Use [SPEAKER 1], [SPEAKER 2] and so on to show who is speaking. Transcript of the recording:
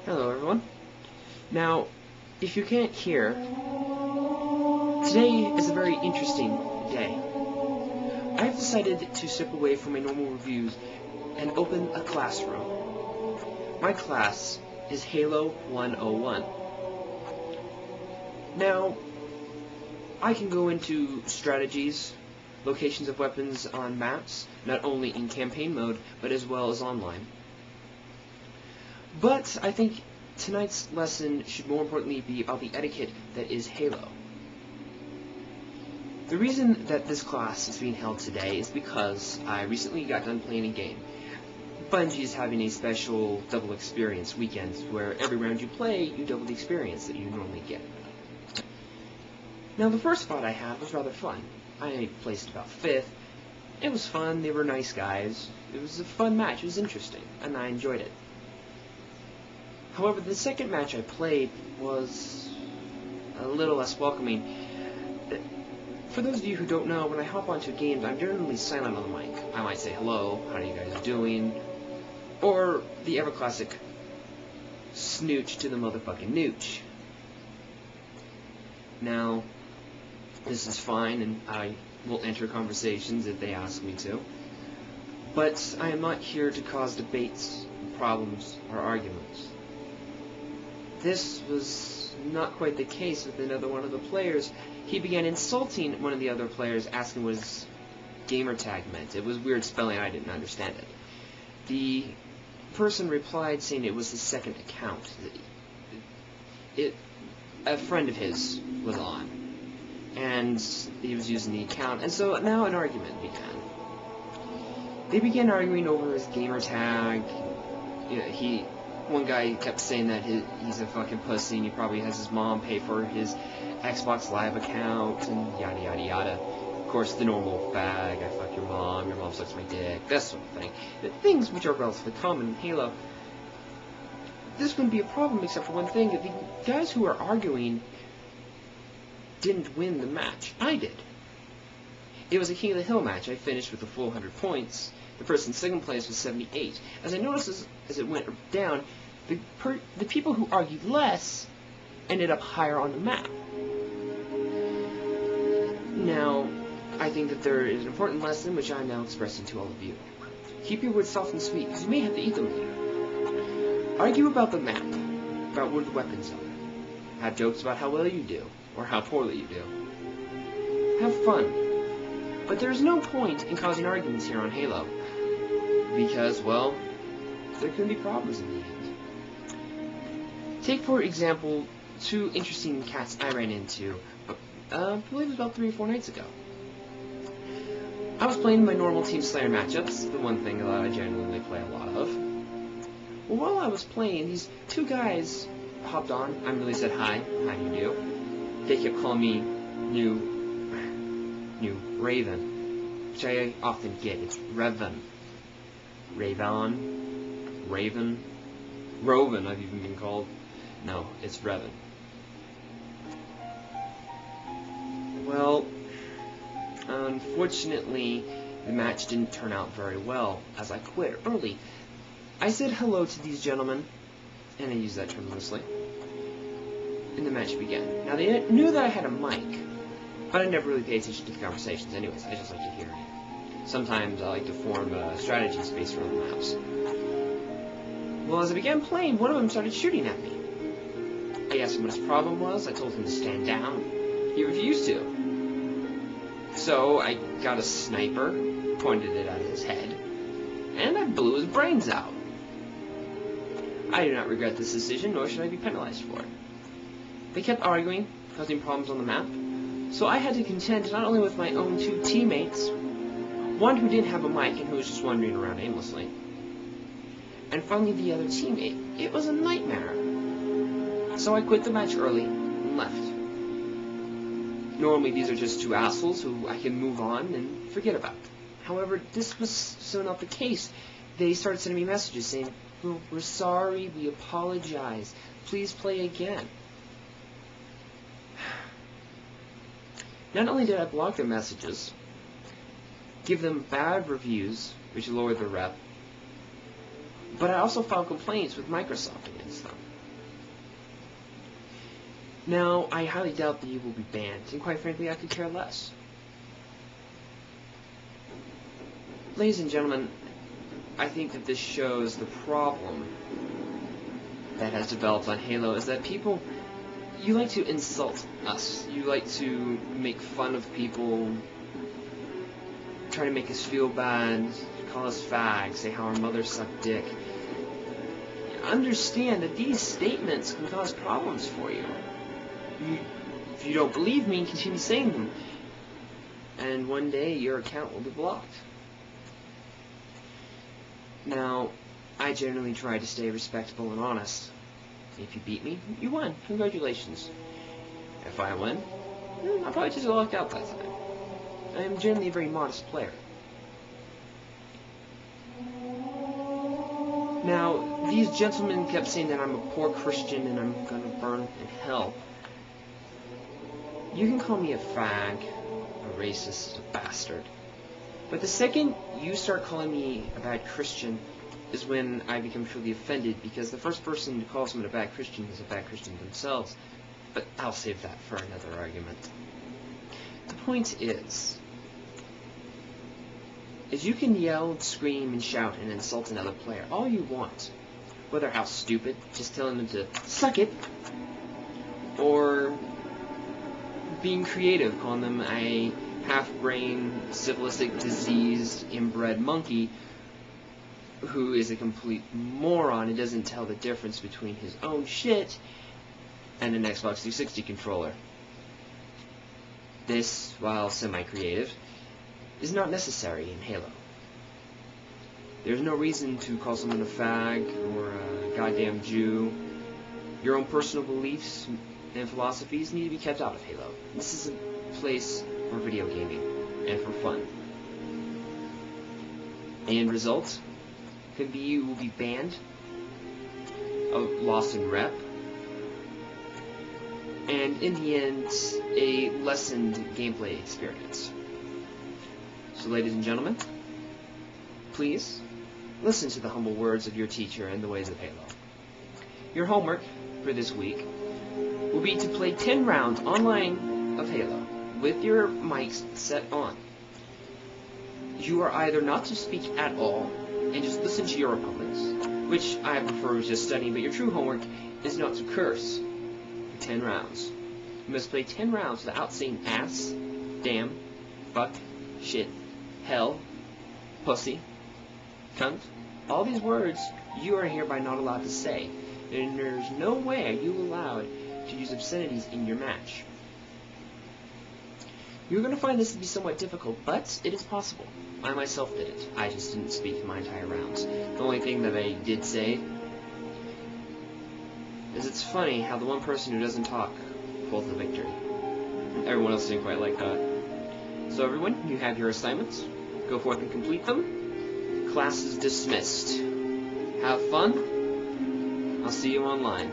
[SPEAKER 1] Hello everyone. Now, if you can't hear, today is a very interesting day. I've decided to step away from my normal reviews and open a classroom. My class is Halo 101. Now, I can go into strategies, locations of weapons on maps, not only in campaign mode, but as well as online. But I think tonight's lesson should more importantly be about the etiquette that is Halo. The reason that this class is being held today is because I recently got done playing a game. Bungie is having a special double experience weekend where every round you play, you double the experience that you normally get. Now the first spot I had was rather fun. I placed about 5th. It was fun, they were nice guys. It was a fun match, it was interesting, and I enjoyed it. However, the second match I played was a little less welcoming. For those of you who don't know, when I hop onto games, I'm generally silent on the mic. I might say hello, how are you guys doing, or the ever-classic snooch to the motherfucking nooch. Now, this is fine, and I will enter conversations if they ask me to, but I am not here to cause debates, problems, or arguments. This was not quite the case with another one of the players. He began insulting one of the other players, asking what his gamer tag meant. It was weird spelling, I didn't understand it. The person replied saying it was his second account. A friend of his was on, and he was using the account, and so now an argument began. They began arguing over his gamer tag. One guy kept saying that he's a fucking pussy and he probably has his mom pay for his Xbox Live account and yada yada yada. Of course, the normal bag, I fuck your mom sucks my dick, that sort of thing. The things which are relatively common in Halo. This wouldn't be a problem except for one thing. The guys who are arguing didn't win the match. I did. It was a Halo Hill match. I finished with a full 100 points. The person in second place was 78. As I noticed as it went down, the people who argued less ended up higher on the map. Now, I think that there is an important lesson which I'm now expressing to all of you. Keep your words soft and sweet, because you may have to eat them later. Argue about the map, about where the weapons are. Have jokes about how well you do, or how poorly you do. Have fun. But there's no point in causing arguments here on Halo, because, well, there can be problems in the end. Take, for example, 2 interesting cats I ran into, I believe it was about 3 or 4 nights ago. I was playing my normal Team Slayer matchups, the one thing that I generally play a lot of. Well, while I was playing, these 2 guys hopped on. I merely said, hi, how do you do? They kept calling me NewRevan, which I often get. It's Revan. Raven, Rovan, I've even been called. No, it's Revan. Well, unfortunately, the match didn't turn out very well, as I quit early. I said hello to these gentlemen, and I use that term loosely, and the match began. Now, they knew that I had a mic, but I never really paid attention to the conversations anyways. I just like to hear it. Sometimes I like to form strategies based around the maps. Well, as I began playing, one of them started shooting at me. I asked him what his problem was. I told him to stand down. He refused to. So I got a sniper, pointed it at his head, and I blew his brains out. I do not regret this decision, nor should I be penalized for it. They kept arguing, causing problems on the map, so I had to contend not only with my own 2 teammates, one who didn't have a mic and who was just wandering around aimlessly, and finally the other teammate. It was a nightmare. So I quit the match early and left. Normally these are just 2 assholes who I can move on and forget about. However, this was so not the case. They started sending me messages saying, we're sorry, we apologize, please play again. Not only did I block their messages, give them bad reviews, which lowered their rep, but I also filed complaints with Microsoft against them. Now, I highly doubt that you will be banned, and quite frankly, I could care less. Ladies and gentlemen, I think that this shows the problem that has developed on Halo is that people, you like to insult us. You like to make fun of people, try to make us feel bad, call us fags, say how our mothers suck dick. Understand that these statements can cause problems for you. If you don't believe me, continue saying them. And one day your account will be blocked. Now, I generally try to stay respectable and honest. If you beat me, you won. Congratulations. If I win, I'll probably just luck out that time. I am generally a very modest player. Now, these gentlemen kept saying that I'm a poor Christian and I'm gonna burn in hell. You can call me a fag, a racist, a bastard. But the second you start calling me a bad Christian is when I become truly offended, because the first person to call someone a bad Christian is a bad Christian themselves. But I'll save that for another argument. The point is you can yell, and scream, and shout, and insult another player all you want. Whether how stupid, just telling them to suck it, or being creative, calling them a half-brain, syphilitic, diseased, inbred monkey who is a complete moron and doesn't tell the difference between his own shit and an Xbox 360 controller. This, while semi-creative, is not necessary in Halo. There's no reason to call someone a fag or a goddamn Jew. Your own personal beliefs and philosophies need to be kept out of Halo. This is a place for video gaming and for fun. And result could be you will be banned, a loss in rep, and in the end, a lessened gameplay experience. So, ladies and gentlemen, please listen to the humble words of your teacher and the ways of Halo. Your homework for this week will be to play 10 rounds online of Halo with your mics set on. You are either not to speak at all and just listen to your opponents, which I prefer just studying, but your true homework is not to curse for 10 rounds. You must play 10 rounds without saying ass, damn, fuck, shit, hell, pussy, cunt. All these words you are hereby not allowed to say, and there's no way are you allowed to use obscenities in your match. You're going to find this to be somewhat difficult, but it is possible. I myself did it. I just didn't speak my entire rounds. The only thing that I did say is it's funny how the one person who doesn't talk pulls the victory. Everyone else didn't quite like that. So everyone, you have your assignments. Go forth and complete them. Class is dismissed. Have fun. I'll see you online.